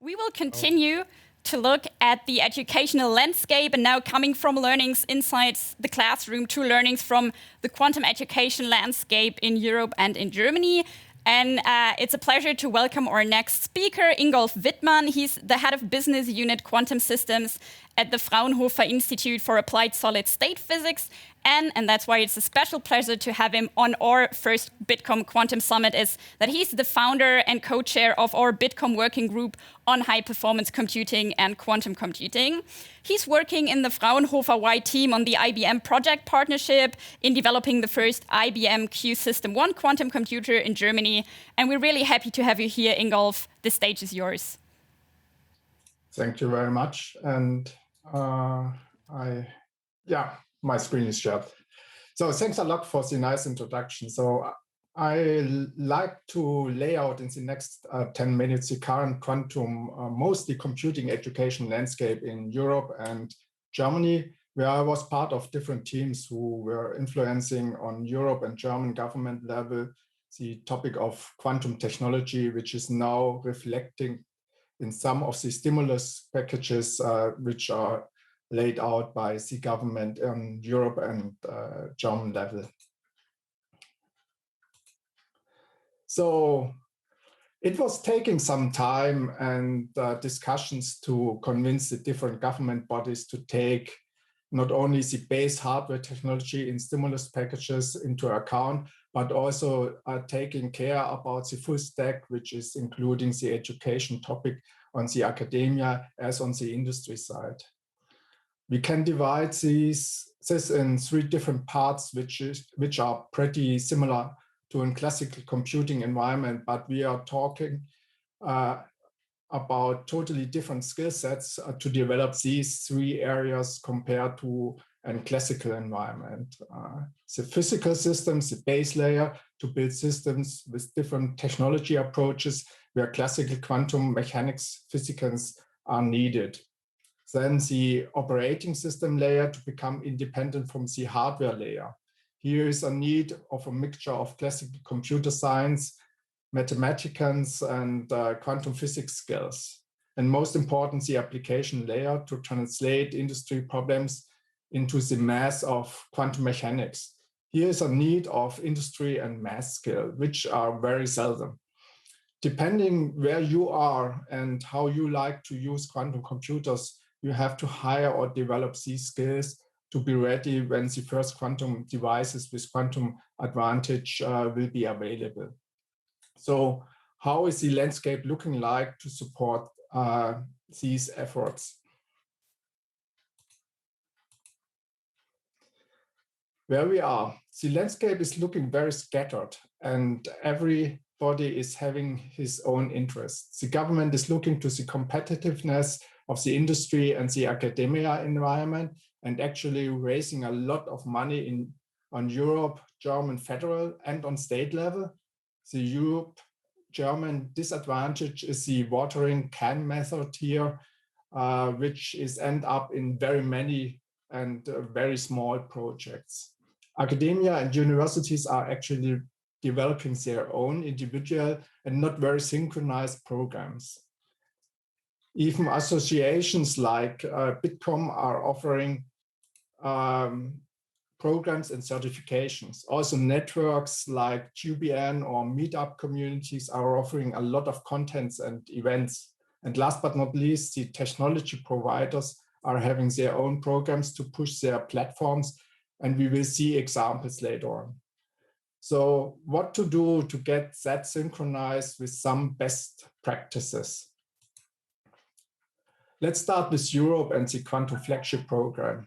We will continue to look at the educational landscape and now coming from learnings inside the classroom to learnings from the quantum education landscape in Europe and in Germany. And it's a pleasure to welcome our next speaker, Ingolf Wittmann. He's the head of business unit quantum systems at the Fraunhofer Institute for Applied Solid-State Physics. And that's why it's a special pleasure to have him on our first Bitkom Quantum Summit, is that he's the founder and co-chair of our Bitkom working group on high-performance computing and quantum computing. He's working in the Fraunhofer-wide team on the IBM project partnership in developing the first IBM Q System 1 quantum computer in Germany. And we're really happy to have you here, Ingolf. The stage is yours. Thank you very much. And my screen is shared. So thanks a lot for the nice introduction. So I like to lay out in the next 10 minutes the current quantum, mostly computing education landscape in Europe and Germany, where I was part of different teams who were influencing on Europe and German government level the topic of quantum technology, which is now reflecting in some of the stimulus packages which are laid out by the government in Europe and German level. So it was taking some time and discussions to convince the different government bodies to take not only the base hardware technology in stimulus packages into account, but also taking care about the full stack, which is including the education topic on the academia as on the industry side. We can divide this in three different parts, which are pretty similar to a classical computing environment, but we are talking about totally different skill sets to develop these three areas compared to a classical environment. The physical systems, the base layer, to build systems with different technology approaches where classical quantum mechanics physicians are needed. Then the operating system layer to become independent from the hardware layer. Here is a need of a mixture of classical computer science, mathematics, and quantum physics skills. And most important, the application layer to translate industry problems into the math of quantum mechanics. Here is a need of industry and math skill, which are very seldom. Depending where you are and how you like to use quantum computers, you have to hire or develop these skills to be ready when the first quantum devices with quantum advantage will be available. So how is the landscape looking like to support these efforts? Where we are, the landscape is looking very scattered and everybody is having his own interests. The government is looking to the competitiveness of the industry and the academia environment, and actually raising a lot of money on Europe, German federal, and on state level. The Europe-German disadvantage is the watering can method here, which is end up in very many and very small projects. Academia and universities are actually developing their own individual and not very synchronized programs. Even associations like Bitkom are offering programs and certifications. Also networks like QBN or Meetup communities are offering a lot of contents and events. And last but not least, the technology providers are having their own programs to push their platforms, and we will see examples later on. So what to do to get that synchronized with some best practices? Let's start with Europe and the Quantum Flagship program.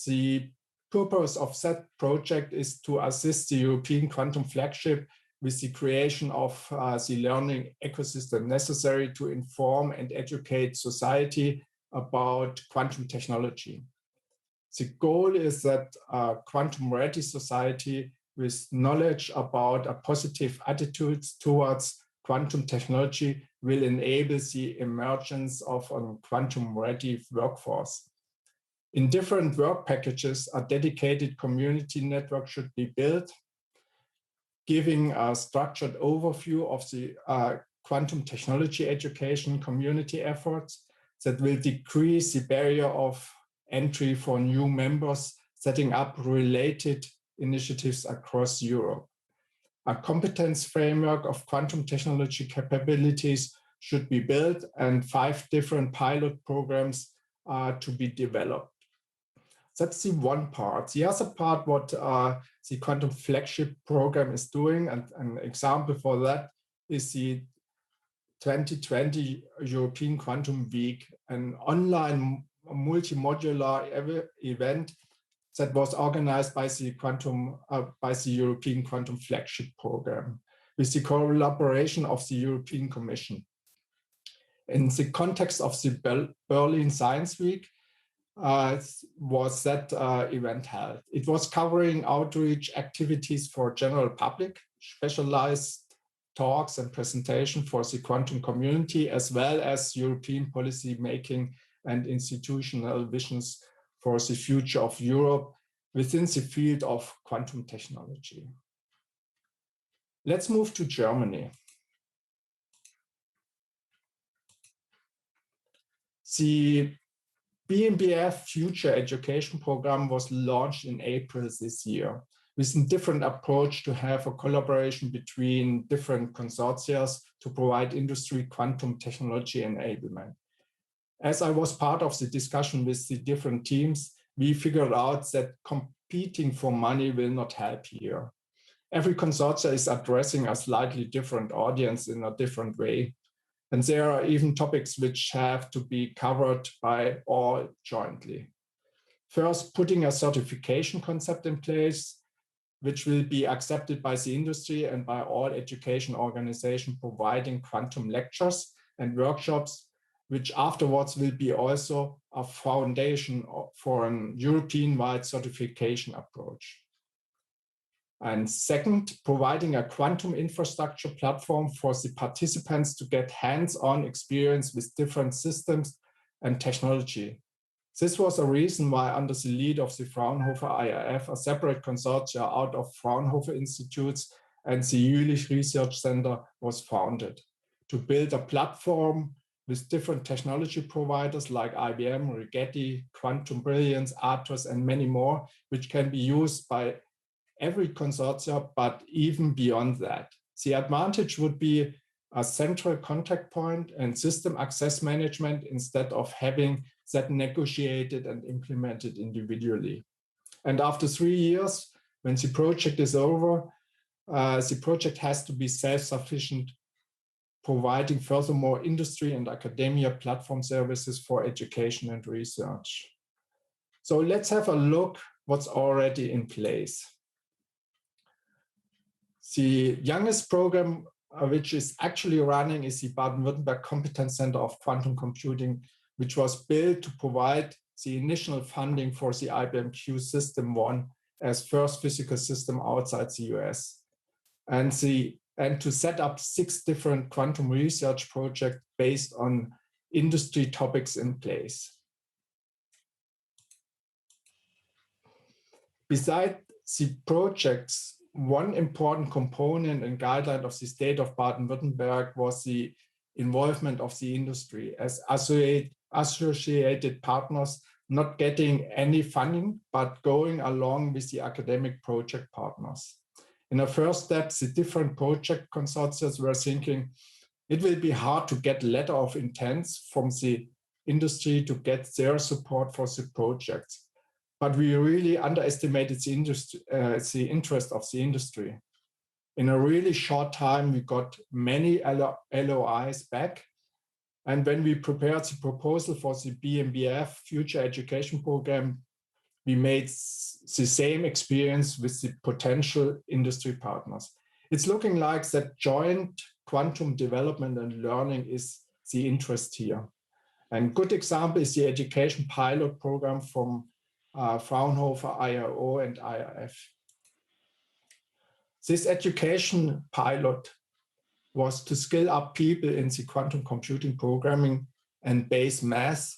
The purpose of that project is to assist the European Quantum Flagship with the creation of the learning ecosystem necessary to inform and educate society about quantum technology. The goal is that a quantum-ready society with knowledge about a positive attitudes towards quantum technology will enable the emergence of a quantum-ready workforce. In different work packages, a dedicated community network should be built, giving a structured overview of the quantum technology education community efforts that will decrease the barrier of entry for new members, setting up related initiatives across Europe. A competence framework of quantum technology capabilities should be built, and 5 different pilot programs are to be developed. That's the one part. The other part, what the Quantum Flagship program is doing, and an example for that is the 2020 European Quantum Week, an online multi-modular event that was organized by the European Quantum Flagship program with the collaboration of the European Commission. In the context of the Berlin Science Week, was that event held. It was covering outreach activities for general public, specialized talks and presentation for the quantum community, as well as European policy making and institutional visions for the future of Europe within the field of quantum technology. Let's move to Germany. The BMBF Future Education Program was launched in April this year with a different approach to have a collaboration between different consortia to provide industry quantum technology enablement. As I was part of the discussion with the different teams, we figured out that competing for money will not help here. Every consortia is addressing a slightly different audience in a different way. And there are even topics which have to be covered by all jointly. First, putting a certification concept in place, which will be accepted by the industry and by all education organizations providing quantum lectures and workshops, which afterwards will be also a foundation for an European-wide certification approach. And second, providing a quantum infrastructure platform for the participants to get hands-on experience with different systems and technology. This was a reason why, under the lead of the Fraunhofer IIF, a separate consortia out of Fraunhofer Institutes and the Jülich Research Center was founded to build a platform with different technology providers like IBM, Rigetti, Quantum Brilliance, Atos, and many more, which can be used by every consortia, but even beyond that. The advantage would be a central contact point and system access management instead of having that negotiated and implemented individually. And after 3 years, when the project is over, the project has to be self-sufficient, providing furthermore industry and academia platform services for education and research. So let's have a look what's already in place. The youngest program which is actually running is the Baden-Württemberg Competence Center of Quantum Computing, which was built to provide the initial funding for the IBM Q System 1 as first physical system outside the US. And to set up 6 different quantum research projects based on industry topics in place. Besides the projects, one important component and guideline of the state of Baden-Württemberg was the involvement of the industry as associated partners, not getting any funding, but going along with the academic project partners. In the first step, the different project consortia were thinking it will be hard to get letter of intent from the industry to get their support for the projects. But we really underestimated the interest of the industry. In a really short time, we got many LOIs back. And when we prepared the proposal for the BMBF Future Education Program, we made the same experience with the potential industry partners. It's looking like that joint quantum development and learning is the interest here. And good example is the education pilot program from Fraunhofer, IRO, and IIF. This education pilot was to skill up people in the quantum computing programming and base math.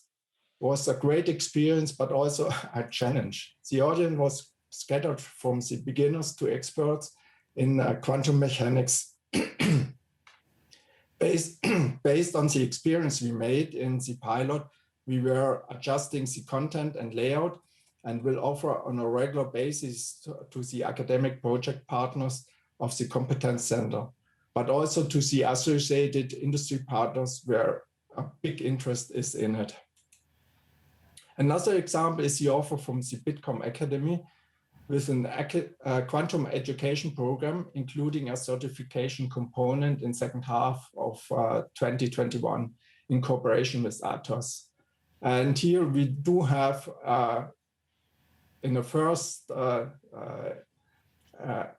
Was a great experience, but also a challenge. The audience was scattered from the beginners to experts in quantum mechanics. Based on the experience we made in the pilot, we were adjusting the content and layout and will offer on a regular basis to the academic project partners of the competence center, but also to the associated industry partners where a big interest is in it. Another example is the offer from the Bitkom Academy with a quantum education program, including a certification component in second half of 2021 in cooperation with Atos. And here we do have, in the first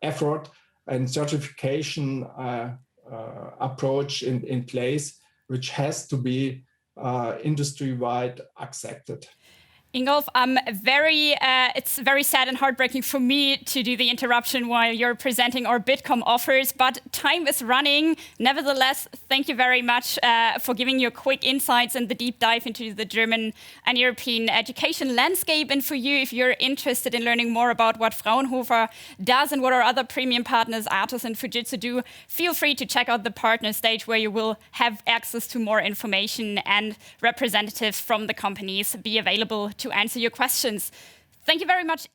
effort and certification approach in place, which has to be industry-wide accepted. Ingolf, it's very sad and heartbreaking for me to do the interruption while you're presenting our Bitkom offers, but time is running. Nevertheless, thank you very much for giving your quick insights and the deep dive into the German and European education landscape. And for you, if you're interested in learning more about what Fraunhofer does and what our other premium partners, Atos and Fujitsu, do, feel free to check out the partner stage where you will have access to more information and representatives from the companies be available to answer your questions. Thank you very much.